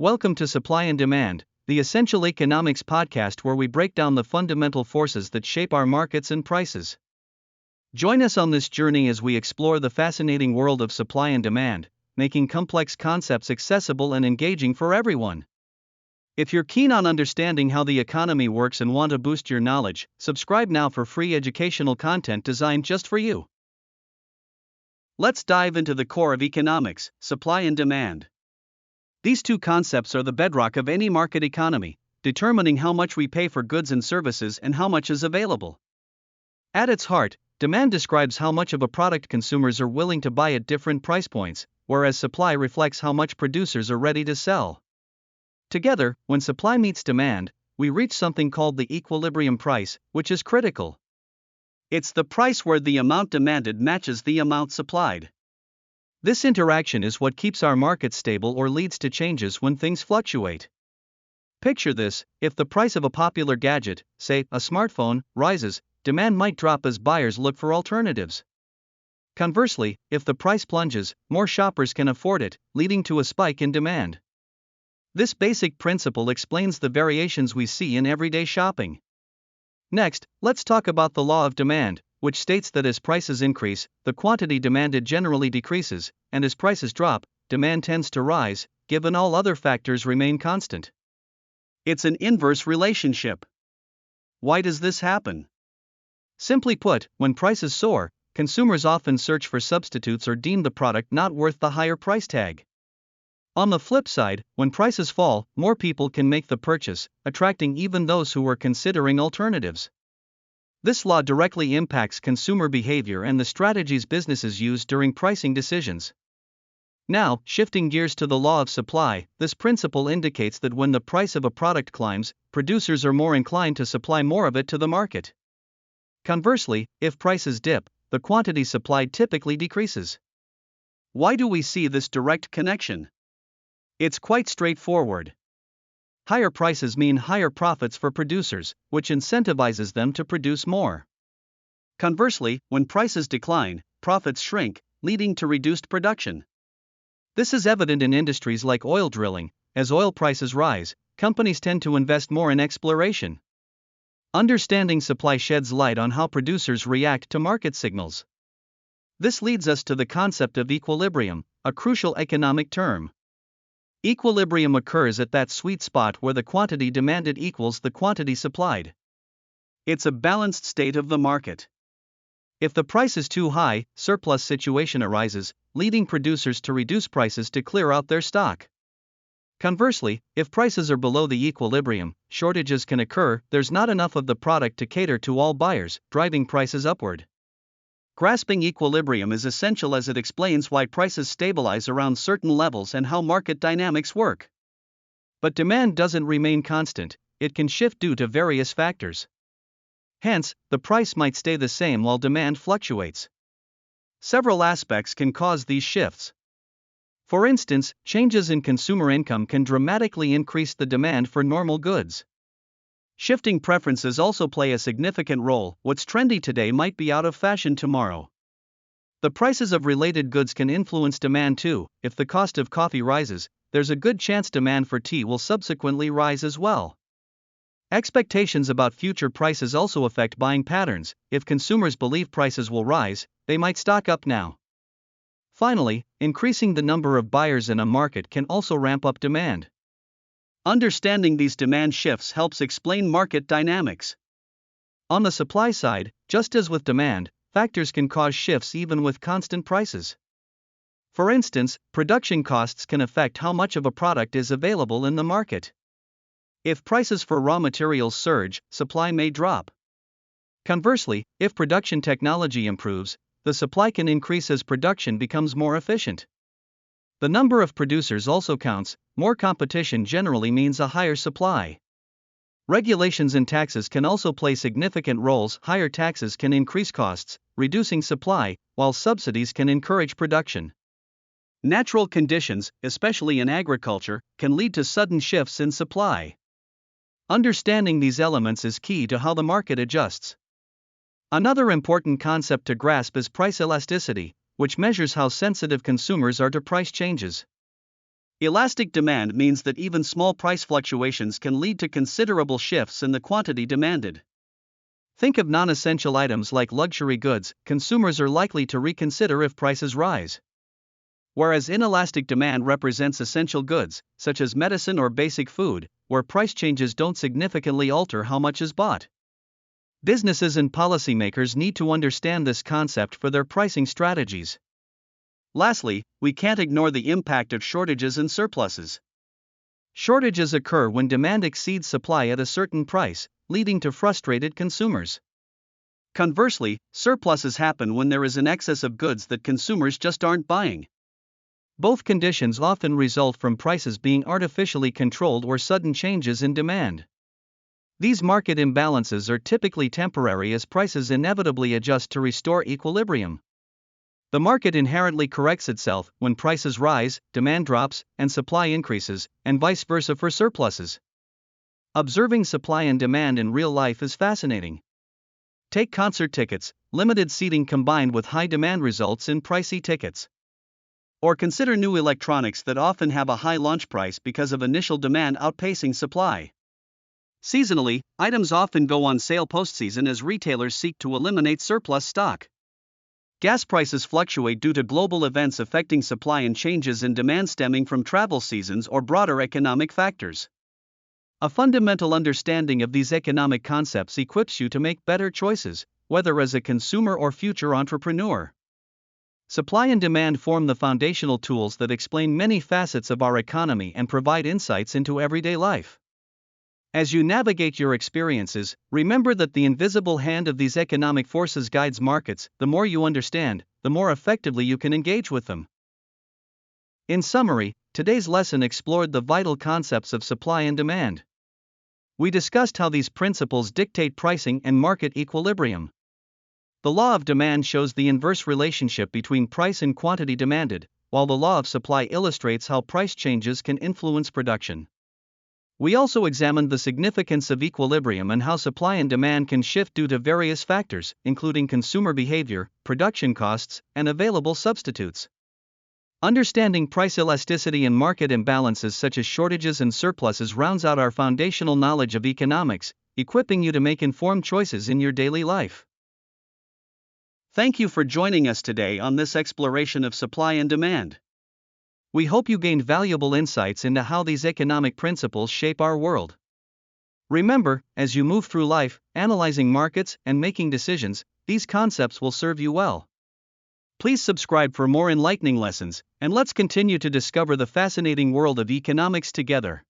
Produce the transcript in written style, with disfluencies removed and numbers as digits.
Welcome to Supply and Demand, the Essential Economics podcast where we break down the fundamental forces that shape our markets and prices. Join us on this journey as we explore the fascinating world of supply and demand, making complex concepts accessible and engaging for everyone. If you're keen on understanding how the economy works and want to boost your knowledge, subscribe now for free educational content designed just for you. Let's dive into the core of economics, supply and demand. These two concepts are the bedrock of any market economy, determining how much we pay for goods and services and how much is available. At its heart, demand describes how much of a product consumers are willing to buy at different price points, whereas supply reflects how much producers are ready to sell. Together, when supply meets demand, we reach something called the equilibrium price, which is critical. It's the price where the amount demanded matches the amount supplied. This interaction is what keeps our market stable or leads to changes when things fluctuate. Picture this: if the price of a popular gadget, say a smartphone, rises, demand might drop as buyers look for alternatives. Conversely, if the price plunges, more shoppers can afford it, leading to a spike in demand. This basic principle explains the variations we see in everyday shopping. Next, let's talk about the law of demand, which states that as prices increase, the quantity demanded generally decreases, and as prices drop, demand tends to rise, given all other factors remain constant. It's an inverse relationship. Why does this happen? Simply put, when prices soar, consumers often search for substitutes or deem the product not worth the higher price tag. On the flip side, when prices fall, more people can make the purchase, attracting even those who were considering alternatives. This law directly impacts consumer behavior and the strategies businesses use during pricing decisions. Now, shifting gears to the law of supply, this principle indicates that when the price of a product climbs, producers are more inclined to supply more of it to the market. Conversely, if prices dip, the quantity supplied typically decreases. Why do we see this direct connection? It's quite straightforward. Higher prices mean higher profits for producers, which incentivizes them to produce more. Conversely, when prices decline, profits shrink, leading to reduced production. This is evident in industries like oil drilling. As oil prices rise, companies tend to invest more in exploration. Understanding supply sheds light on how producers react to market signals. This leads us to the concept of equilibrium, a crucial economic term. Equilibrium occurs at that sweet spot where the quantity demanded equals the quantity supplied. It's a balanced state of the market. If the price is too high, surplus situation arises, leading producers to reduce prices to clear out their stock. Conversely, if prices are below the equilibrium, shortages can occur. There's not enough of the product to cater to all buyers, driving prices upward. Grasping equilibrium is essential as it explains why prices stabilize around certain levels and how market dynamics work. But demand doesn't remain constant, it can shift due to various factors. Hence, the price might stay the same while demand fluctuates. Several aspects can cause these shifts. For instance, changes in consumer income can dramatically increase the demand for normal goods. Shifting preferences also play a significant role. What's trendy today might be out of fashion tomorrow. The prices of related goods can influence demand too. If the cost of coffee rises, there's a good chance demand for tea will subsequently rise as well. Expectations about future prices also affect buying patterns. If consumers believe prices will rise, they might stock up now. Finally, increasing the number of buyers in a market can also ramp up demand. Understanding these demand shifts helps explain market dynamics. On the supply side, just as with demand, factors can cause shifts even with constant prices. For instance, production costs can affect how much of a product is available in the market. If prices for raw materials surge, supply may drop. Conversely, if production technology improves, the supply can increase as production becomes more efficient. The number of producers also counts. More competition generally means a higher supply. Regulations and taxes can also play significant roles. Higher taxes can increase costs, reducing supply, while subsidies can encourage production. Natural conditions, especially in agriculture, can lead to sudden shifts in supply. Understanding these elements is key to how the market adjusts. Another important concept to grasp is price elasticity, which measures how sensitive consumers are to price changes. Elastic demand means that even small price fluctuations can lead to considerable shifts in the quantity demanded. Think of non-essential items like luxury goods. Consumers are likely to reconsider if prices rise. Whereas inelastic demand represents essential goods, such as medicine or basic food, where price changes don't significantly alter how much is bought. Businesses and policymakers need to understand this concept for their pricing strategies. Lastly, we can't ignore the impact of shortages and surpluses. Shortages occur when demand exceeds supply at a certain price, leading to frustrated consumers. Conversely, surpluses happen when there is an excess of goods that consumers just aren't buying. Both conditions often result from prices being artificially controlled or sudden changes in demand. These market imbalances are typically temporary as prices inevitably adjust to restore equilibrium. The market inherently corrects itself when prices rise, demand drops, and supply increases, and vice versa for surpluses. Observing supply and demand in real life is fascinating. Take concert tickets. Limited seating combined with high demand results in pricey tickets. Or consider new electronics that often have a high launch price because of initial demand outpacing supply. Seasonally, items often go on sale post-season as retailers seek to eliminate surplus stock. Gas prices fluctuate due to global events affecting supply and changes in demand stemming from travel seasons or broader economic factors. A fundamental understanding of these economic concepts equips you to make better choices, whether as a consumer or future entrepreneur. Supply and demand form the foundational tools that explain many facets of our economy and provide insights into everyday life. As you navigate your experiences, remember that the invisible hand of these economic forces guides markets. The more you understand, the more effectively you can engage with them. In summary, today's lesson explored the vital concepts of supply and demand. We discussed how these principles dictate pricing and market equilibrium. The law of demand shows the inverse relationship between price and quantity demanded, while the law of supply illustrates how price changes can influence production. We also examined the significance of equilibrium and how supply and demand can shift due to various factors, including consumer behavior, production costs, and available substitutes. Understanding price elasticity and market imbalances such as shortages and surpluses rounds out our foundational knowledge of economics, equipping you to make informed choices in your daily life. Thank you for joining us today on this exploration of supply and demand. We hope you gained valuable insights into how these economic principles shape our world. Remember, as you move through life, analyzing markets and making decisions, these concepts will serve you well. Please subscribe for more enlightening lessons, and let's continue to discover the fascinating world of economics together.